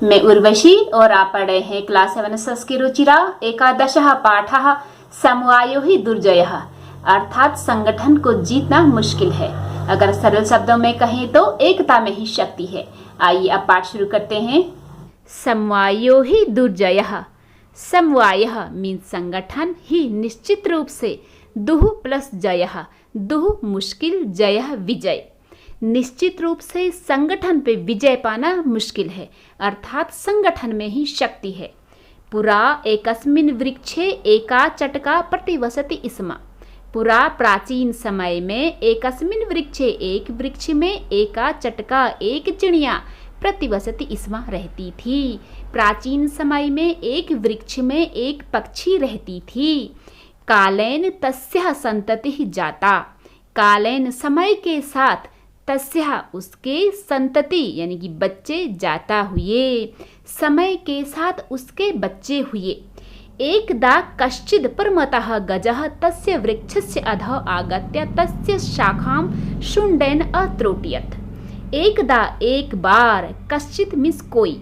मैं उर्वशी और आप पढ़ रहे हैं क्लास 7 संस्कृत रुचिरा एकादशः पाठः समवायो ही दुर्जयः अर्थात संगठन को जीतना मुश्किल है। अगर सरल शब्दों में कहें तो एकता में ही शक्ति है। आइए अब पाठ शुरू करते हैं। समवायो ही दुर्जयः। समवायः मीन्स संगठन, ही निश्चित रूप से, दुह प्लस जयः, दुह मुश्किल, जयः विजय। निश्चित रूप से संगठन पे विजय पाना मुश्किल है, अर्थात संगठन में ही शक्ति है। पुरा एकस्मिन् वृक्षे एका चटका प्रतिवसति स्म। पुरा प्राचीन समय में एकस्मिन् वृक्षे एक वृक्ष में एका चटका एक चिड़िया प्रतिवसति स्म रहती थी। प्राचीन समय में एक वृक्ष में एक पक्षी रहती थी। कालेन तस्यः संततिः जाता। कालेन समय के साथ, तस्या उसके संतति यानी कि बच्चे जाता हुए, समय के साथ उसके बच्चे हुए। एकदा कश्चिद् परमतः गजः तस्य वृक्षस्य अधः आगत्य तस्य शाखां शुण्डेन अत्रोटयत्। एकदा एक बार, कश्चित् मीन्स कोई,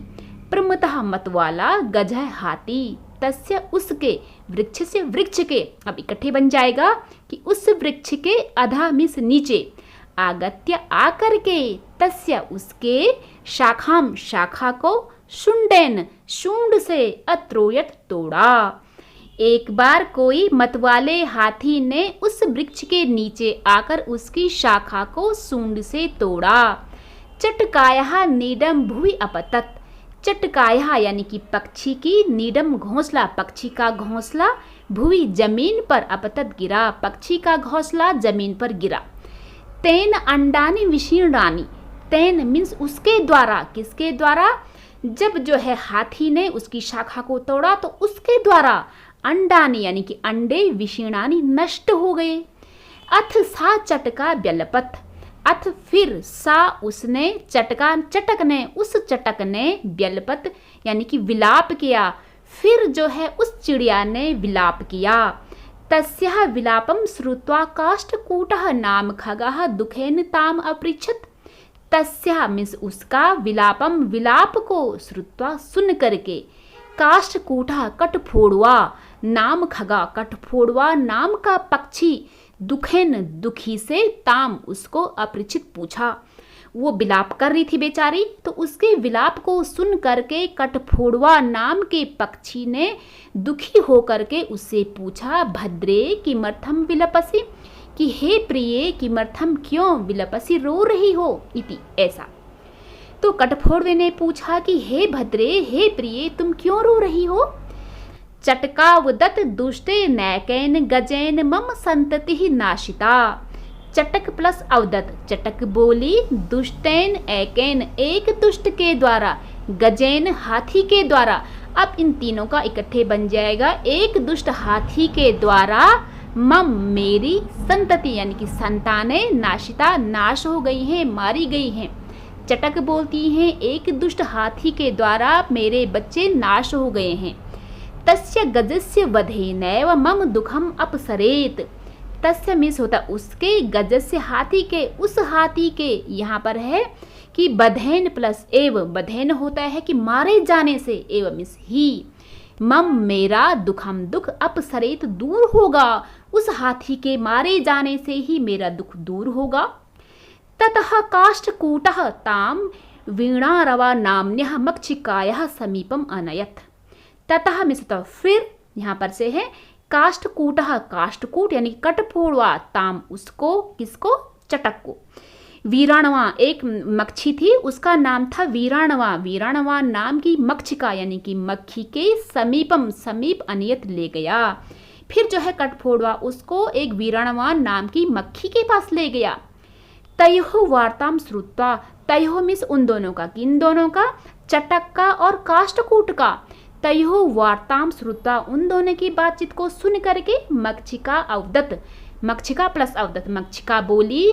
परमतः मतवाला, गजः हाथी, तस्य उसके, वृक्ष से वृक्ष के, अब इकट्ठे बन जाएगा कि उस वृक्ष के, अधः मीन्स नीचे, आगत्य आकर के, तस्य उसके, शाखाम शाखा को, शुंडेन शुंड से, अत्रोयत तोड़ा। एक बार कोई मतवाले हाथी ने उस वृक्ष के नीचे आकर उसकी शाखा को सूंड से तोड़ा। चटकायः नीडम भुवि अपतत। चटकायः यानी कि पक्षी की, नीडम घोंसला, पक्षी का घोंसला, भुवि जमीन पर, अपतत गिरा, पक्षी का घोंसला जमीन पर गिरा। तेन अंडानी विशीर्णानी। तेन मीन्स उसके द्वारा, किसके द्वारा? जब जो है हाथी ने उसकी शाखा को तोड़ा तो उसके द्वारा अंडानी यानी कि अंडे, विशीर्णानी नष्ट हो गए। अथ सा चटका व्यलपत। अथ फिर, सा उसने, चटका चटक ने, उस चटक ने, व्यलपत यानी कि विलाप किया। फिर जो है उस चिड़िया ने विलाप किया। तस्याः विलापं श्रुत्वा काष्ठकूटः नाम खगः दुखेन ताम अपृच्छत्। तस्याः मीन्स उसका, विलापम विलाप को, श्रुत्वा सुन करके, काष्ठकूटः कठफोड़वा, नाम खगा कठफोड़वा नाम का पक्षी, दुखेन दुखी से, ताम उसको, अपृच्छित पूछा। वो विलाप कर रही थी बेचारी, तो उसके विलाप को सुन करके कठफोड़वा नाम के पक्षी ने दुखी होकर के उससे पूछा, भद्रे किमर्थम विलपसि, कि हे प्रिय किमर्थम क्यों, विलपसि रो रही हो, इति ऐसा। तो कठफोड़वे ने पूछा कि हे भद्रे, हे प्रिय तुम क्यों रो रही हो। चटकावदत् दुष्टे नैकेन गजेन मम संतति नाशिता। चटक प्लस अवदत, चटक बोली, दुष्टैन एकेन एक दुष्ट के द्वारा, गजेन हाथी के द्वारा, अब इन तीनों का इकट्ठे बन जाएगा, एक दुष्ट हाथी के द्वारा, मम मेरी, संतति यानी कि संतानें, नाशिता नाश हो गई हैं, मारी गई हैं। चटक बोलती हैं एक दुष्ट हाथी के द्वारा मेरे बच्चे नाश हो गए हैं। तस्य गजस्य वधेनैव मम दुखम अपसरेत। तस्य मीन्स होता उसके, गजस्य हाथी के, उस हाथी के, यहाँ पर है कि बधेन प्लस एव, बधेन होता है कि मारे जाने से, एव मीन्स ही, मम मेरा, दुखम दुख, अपसरेत दूर होगा, उस हाथी के मारे जाने से ही मेरा दुख दूर होगा। ततः काष्ठकूटः ताम वीणारवा नाम्न्यः मक्षिकायाः समीपम अनयत्। ततः मीन्स होता फिर, यहाँ पर से है काष्ठकूटः, काष्ठकूट यानी कठफोड़वा, ताम उसको, किसको, चटक को। वीराणवा एक मक्खी थी, उसका नाम था वीराणवा। वीराणवा नाम की मक्षिका यानी कि मक्खी के समीपम, समीप, अनियत ले गया। फिर जो है कठफोड़वा उसको एक वीराणवा नाम की मक्खी के पास ले गया। तयोः वार्ताम श्रुत्वा, तयोः मीन्स उन दोनों का, किन दोनों का, चटक का और काष्ठकूट का। तयोः वार्ताम श्रुत्वा, उन दोनों की बातचीत को सुन करके, मक्षिका अवदत, मक्षिका प्लस अवदत, मक्षिका बोली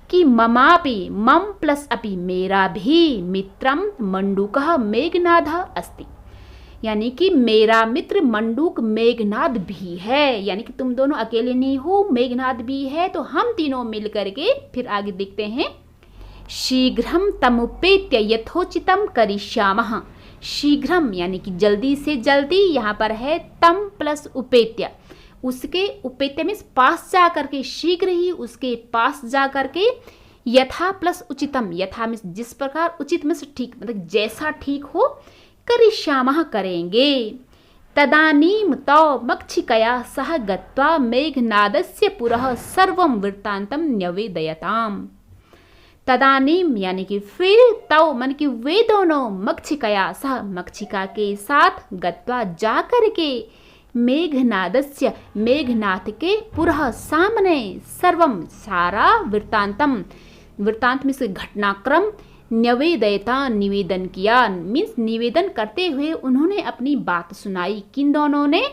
कि ममापि, मम प्लस अपि मेरा भी, मित्रम मंडूकः मेघनादः अस्ति, यानी कि मेरा मित्र मंडूक मेघनाद भी है, यानी कि तुम दोनों अकेले नहीं हो, मेघनाद भी है, तो हम तीनों मिल करके, फिर आगे देखते हैं, शीघ्रम तमुपेत्य यथोचितम करिष्यामः। शीघ्रम यानी कि जल्दी से जल्दी, यहाँ पर है तम प्लस उपेत्य, उसके उपेत्य में पास जा करके, शीघ्र ही उसके पास जा करके, यथा प्लस उचितम, यथा में जिस प्रकार, उचित में ठीक मतलब जैसा ठीक हो, करिष्यामः करेंगे। तदानीम तौ मक्षिकया सह गत्वा मेघनादस्य पुरः सर्वं वृत्तान्तं न्यवेदयताम्। तदानीम यानी कि फिर, तौ मन कि वे दोनों, मक्षिकया सह मक्षिका के साथ, गत्वा जा करके, मेघनादस्य मेघनाथ के, पुरः सामने, सर्वम सारा, वृत्तांतम वृत्तांत में से घटनाक्रम, न्यवेदयता निवेदन किया, मीन्स निवेदन करते हुए उन्होंने अपनी बात सुनाई। किन दोनों ने?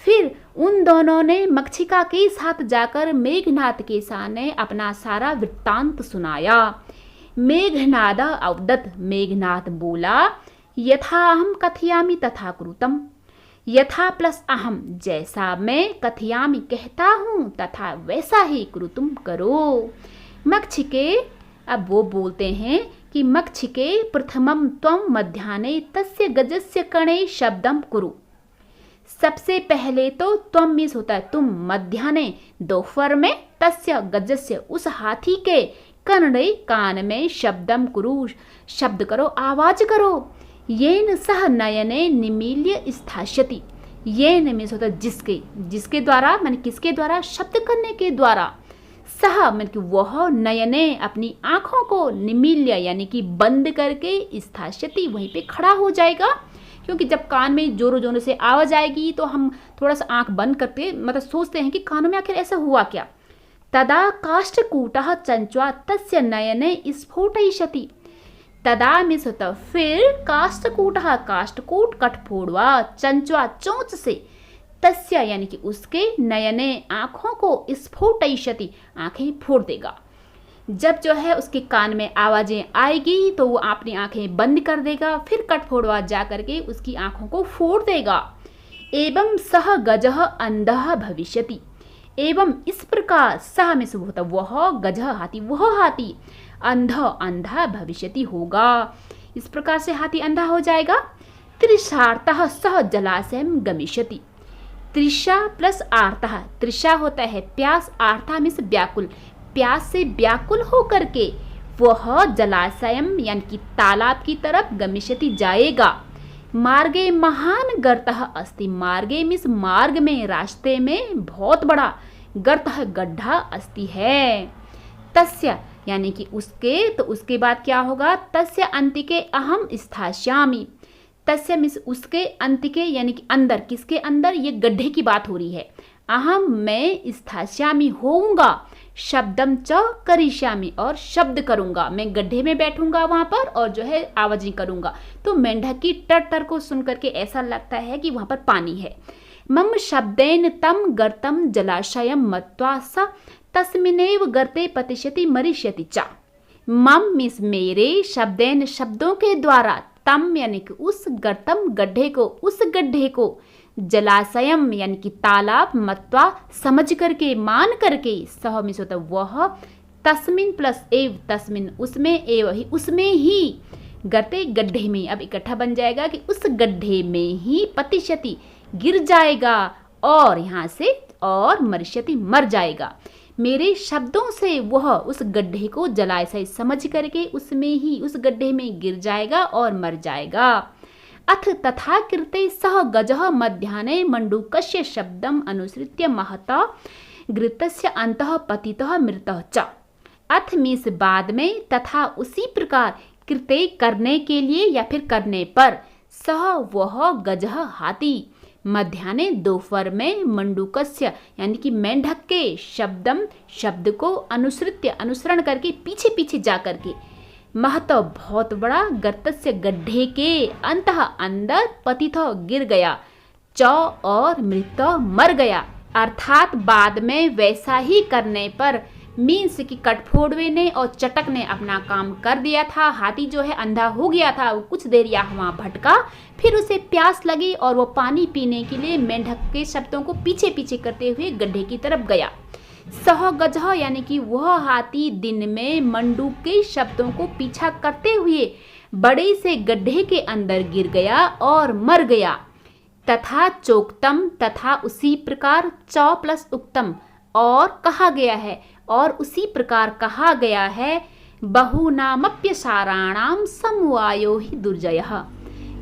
फिर उन दोनों ने मक्षिका के साथ जाकर मेघनाथ के सामने अपना सारा वृत्तांत सुनाया। मेघनाद अवदत्, मेघनाथ बोला, यथा अहम कथयामि तथा कुरुतम, यथा प्लस अहम, जैसा मैं, कथयामि कहता हूँ, तथा वैसा ही, कुरुतुम करो। मक्षिके, अब वो बोलते हैं कि मक्षिके प्रथमम त्वं मध्याह्ने तस्य गजस्य कणे शब्दम कुरु। सबसे पहले तो त्वं मीन्स होता है तुम, मध्याह्ने दोपहर में, तस्य गजस्य उस हाथी के, कणे कान में, शब्दम कुरु शब्द करो, आवाज करो। येन सह नयने निमील्य स्थास्यति, येन मीन्स होता है जिसके, जिसके द्वारा माने किसके द्वारा, शब्द करने के द्वारा, सह मतलब कि वह, नयने अपनी आंखों को, निमील्य यानी कि बंद करके, स्थास्यति वहीं पे खड़ा हो जाएगा। क्योंकि जब कान में जोरों जोरों से आवाज आएगी तो हम थोड़ा सा आंख बंद करते मतलब सोचते हैं कि कानों में आखिर ऐसा हुआ क्या। तदा काष्ठकूटः चंच्वा तस्य नयने स्फोटयिष्यति, तदा मीन्स होता फिर, काष्ठकूटः काष्ठकूट कठफोड़वा, चंच्वा चोंच से, तस्य यानी कि उसके, नयने आंखों को, स्फोटयिष्यति आंखें फोड़ देगा। जब जो है उसके कान में आवाजें आएगी तो वो अपनी आंखें बंद कर देगा, फिर कठफोड़वा जा करके उसकी आंखों को फोड़ देगा। एवं सह गजः अंधः भविष्यति, एवं इस प्रकार, सह में शुभ होता वह, गजः हाथी, वह हाथी, अंध अंधा भविष्यति होगा, इस प्रकार से हाथी अंधा हो जाएगा। त्रिशार्तः सह जलाशयं गमिष्यति, तृषा प्लस आर्तः, तृषा होता है प्यास, आर्था मीन्स व्याकुल, प्यास से व्याकुल हो करके वह जलाशयम यानी कि तालाब की तरफ गमिष्यति जाएगा। मार्गे महान गर्तः अस्ति, मार्गे मीन्स मार्ग में, रास्ते में बहुत बड़ा, गर्तः गड्ढा अस्ति है। तस्य यानी कि उसके, तो उसके बाद क्या होगा, तस्य अंतिके अहम स्थास्यामि, तस्य मीन्स उसके, अंतिके यानी कि अंदर, किसके अंदर, ये गड्ढे की बात हो रही है। अहम मैं, स्थास्यामि होऊंगा, शब्दम च करिष्यामि और शब्द करूंगा, मैं गड्ढे में बैठूंगा वहां पर और जो है आवाजें करूंगा। तो मेंढक की टर टर को सुन करके ऐसा लगता है कि वहां पर पानी है। मम शब्देन तम गर्तम जलाशयम मत्वा स तस्मिनेव गर्ते पतिष्यति मरिष्यति च। मम मीन्स मेरे, शब्देन शब्दों के द्वारा, तम यानी कि उस, गर्तम गड्ढे को, उस गड्ढे को, जलाशयम यानी कि तालाब, मत्वा समझ करके, मान करके, सह मीन्स होता वह, तस्मिन प्लस एव, तस्मिन उसमें, एव ही उसमें ही, गर्ते गड्ढे में, अब इकट्ठा बन जाएगा कि उस गड्ढे में ही, पतिष्यति गिर जाएगा, और यहाँ से और मरिष्यति मर जाएगा। मेरे शब्दों से वह उस गड्ढे को जलाशय समझ करके उसमें ही, उस गड्ढे में गिर जाएगा और मर जाएगा। अथ तथा कृते सह गजः मध्याह्ने मंडूकस्य शब्दम अनुसृत्य महता घृतस्य अंतः पतितः मृतः च। अथ मीन्स बाद में, तथा उसी प्रकार, कृते करने के लिए या फिर करने पर, सह वह, गजः हाथी, मध्याह्ने दोपहर में, मंडूकस्य यानी कि मेंढक के, शब्दम शब्द को, अनुसृत्य अनुसरण करके, पीछे पीछे जा करके, महत बहुत बड़ा, गर्तस्य गड्ढे के, अंतः अंदर, पतितः गिर गया, च और मृत मर गया। अर्थात बाद में वैसा ही करने पर, मीन्स कि कठफोड़वे ने और चटक ने अपना काम कर दिया था। हाथी जो है अंधा हो गया था, वो कुछ देर यहाँ वहाँ भटका, फिर उसे प्यास लगी और वो पानी पीने के लिए मेंढक के शब्दों को पीछे पीछे करते हुए गड्ढे की तरफ गया। सह गजह यानी कि वह हाथी दिन में मंडूक के शब्दों को पीछा करते हुए बड़े से गड्ढे के अंदर गिर गया और मर गया। तथा चोक्तम तथा उसी प्रकार, चौ प्लस उक्तम और कहा गया है, और उसी प्रकार कहा गया है। बहुनामप्यसाराणाम समवायो ही दुर्जयः।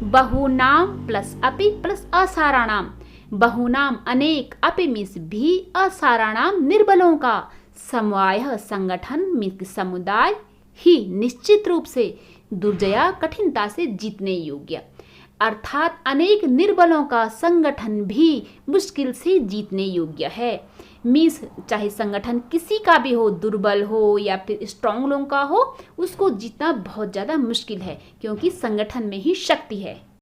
बहुनाम प्लस अपि प्लस असाराणाम, बहुनाम अनेक, अपि मीन्स भी, असाराणाम निर्बलों का, समवाय संगठन मीन्स समुदाय, ही निश्चित रूप से, दुर्जया कठिनता से जीतने योग्य, अर्थात अनेक निर्बलों का संगठन भी मुश्किल से जीतने योग्य है। मीन्स चाहे संगठन किसी का भी हो, दुर्बल हो या फिर स्ट्रांग लोगों का हो, उसको जीतना बहुत ज़्यादा मुश्किल है, क्योंकि संगठन में ही शक्ति है।